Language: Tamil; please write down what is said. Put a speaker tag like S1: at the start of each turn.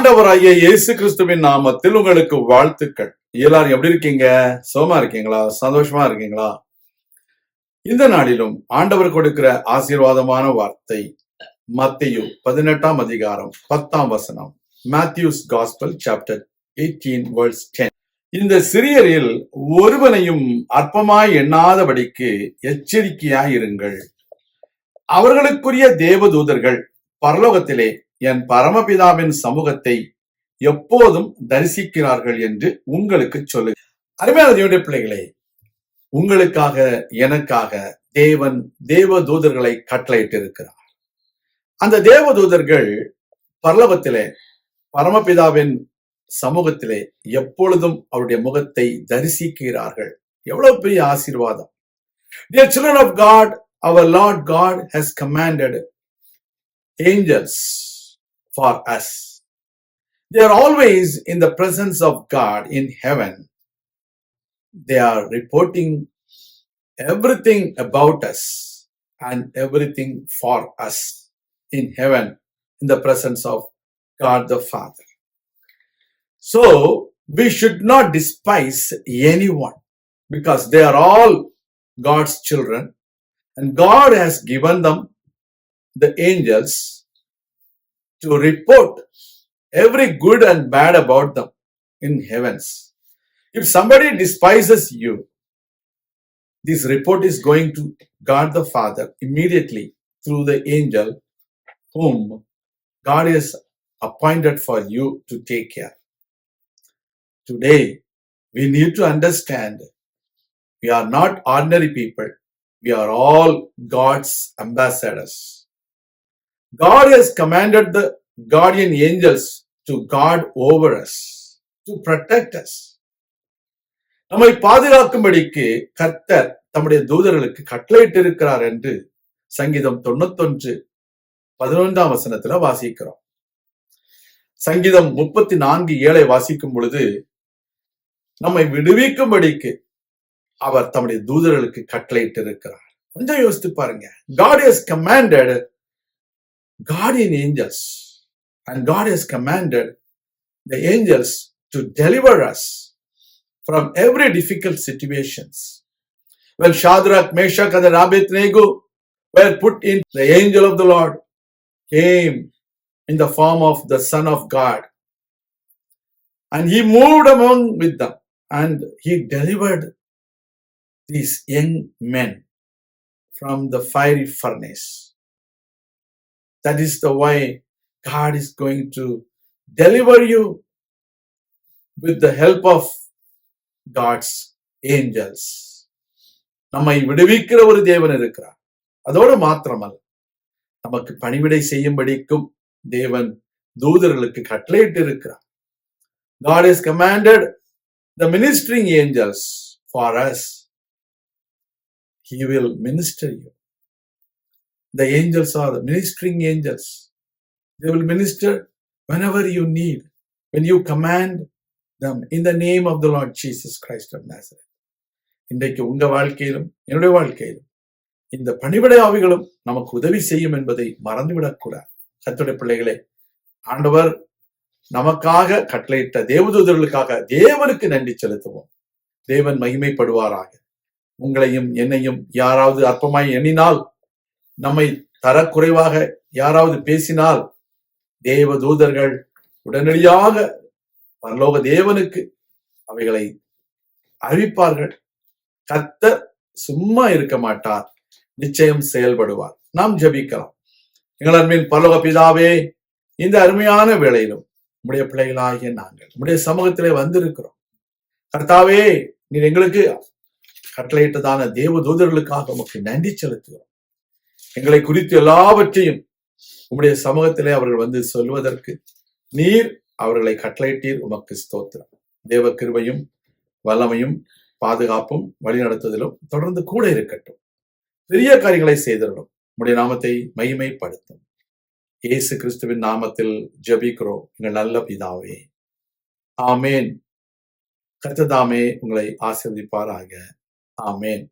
S1: ஆண்டவராகிய இயேசு கிறிஸ்துவின் நாமத்தில் உங்களுக்கு வாழ்த்துக்கள். எல்லாரும் எப்படி இருக்கீங்க? சுகமா இருக்கீங்களா? சந்தோஷமா இருக்கீங்களா? இந்த நாளிலும் ஆண்டவர் கொடுக்கிற ஆசீர்வாதமான வார்த்தை மத்தேயு 18ஆம் அதிகாரம் 10ஆம் வசனம். Matthew's gospel chapter 18 verse 10. இந்த சிறியரில் ஒருவனையும் அற்பமாய் எண்ணாதபடிக்கு எச்சரிக்கையாய் இருங்கள். அவர்களுக்குரிய தேவதூதர்கள் பரலோகத்திலே என் பரமபிதாவின் சமூகத்தை எப்போதும் தரிசிக்கிறார்கள் என்று உங்களுக்கு சொல்லு. அருமையான தேவனுடைய பிள்ளைகளே, உங்களுக்காக எனக்காக தேவன் தேவதூதர்களை கட்டளையிட்டு இருக்கிறார். அந்த தேவதூதர்கள் பரலோகத்திலே பரமபிதாவின் சமூகத்திலே எப்பொழுதும் அவருடைய முகத்தை தரிசிக்கிறார்கள். எவ்வளவு பெரிய ஆசீர்வாதம்! Dear children of God, our Lord God has commanded angels for us. They are always in the presence of God in heaven. They are reporting everything about us and everything for us in heaven, in the presence of God the Father. So, we should not despise anyone because they are all God's children and God has given them the angels to report every good and bad about them in heavens. If somebody despises you, this report is going to God the Father immediately through the angel whom God is appointed for you to take care. Today, we need to understand we are not ordinary people. We are all God's ambassadors. God has commanded the guardian angels to guard over us, to protect us. நம்மை பாதுகாக்கும்படிக்கு கர்த்தர் தம்முடைய தூதர்களுக்கு கட்டளையிட்டு இருக்கிறார் என்று சங்கீதம் 91:11 வசனத்துல வாசிக்கிறோம். சங்கீதம் 34:7 வாசிக்கும் பொழுது நம்மை விடுவிக்கும்படிக்கு அவர் தம்முடைய தூதர்களுக்கு கட்டளையிட்டு இருக்கிறார். கொஞ்சம் யோசித்து பாருங்க. God has commanded guardian angels and God has commanded the angels to deliver us from every difficult situations. When Shadrach, Meshach and Abednego were put in, the angel of the Lord came in the form of the Son of God and he moved among with them and he delivered these young men from the fiery furnace. That is the way God is going to deliver you with the help of God's angels. நம்மை விடுவிக்கிற ஒரு தேவன் இருக்கிறார். அதோடு மாத்திரமல்ல, நமக்கு பணிவிடை செய்யும்படிக்கும் தேவன் தூதர்களுக்கு கட்டளையிட்டு இருக்கிறார். God has commanded the ministering angels for us. He will minister you. The angels are the ministering angels. They will minister whenever you need, when you command them in the name of the Lord Jesus Christ of Nazareth. இன்றைக்கு உங்க வாழ்க்கையிலும் என்னுடைய வாழ்க்கையிலும் இந்த பணிவிடை ஆவிகளும் நமக்கு உதவி செய்யும் என்பதை மறந்துவிடக்கூடாது. கர்த்தருடைய பிள்ளைகளே, ஆண்டவர் நமக்காக கட்டளையிட்ட தேவதூதர்களுக்காக தேவனுக்கு நன்றி செலுத்துவோம். தேவன் மகிமைப்படுவாராக. உங்களையும் என்னையும் யாராவது அற்பமாய் எண்ணினால், நம்மை தரக்குறைவாக யாராவது பேசினால், தேவ தூதர்கள் உடனடியாக பரலோக தேவனுக்கு அவைகளை அறிவிப்பார்கள். கர்த்தர் சும்மா இருக்க மாட்டார், நிச்சயம் செயல்படுவார். நாம் ஜெபிக்கலாம். எங்கள் அன்பின் பரலோக பிதாவே, இந்த அருமையான வேளையிலும் உம்முடைய பிள்ளைகளாகிய நாங்கள் உம்முடைய சமூகத்திலே வந்திருக்கிறோம். கர்த்தாவே, நீர் எங்களுக்கு கட்டளையிட்டதான தேவ தூதர்களுக்காக உமக்கு நன்றி செலுத்துகிறோம். எங்களை குறித்து எல்லாவற்றையும் உம்முடைய சமூகத்திலே அவர்கள் வந்து சொல்வதற்கு நீர் அவர்களை கட்டளையிட்டீர். உமக்கு ஸ்தோத்திரம். தேவ கிருபையும் வல்லமையும் பாதுகாப்பும் வழிநடத்துதலும் தொடர்ந்து கூட இருக்கட்டும். பெரிய காரியங்களை செய்திடணும். உம்முடைய நாமத்தை மகிமைப்படுத்தும். இயேசு கிறிஸ்துவின் நாமத்தில் ஜெபிக்கிறோம் எங்கள் நல்ல பிதாவே, ஆமேன். கர்த்தர் தாமே உங்களை ஆசீர்வதிப்பாராக. ஆமேன்.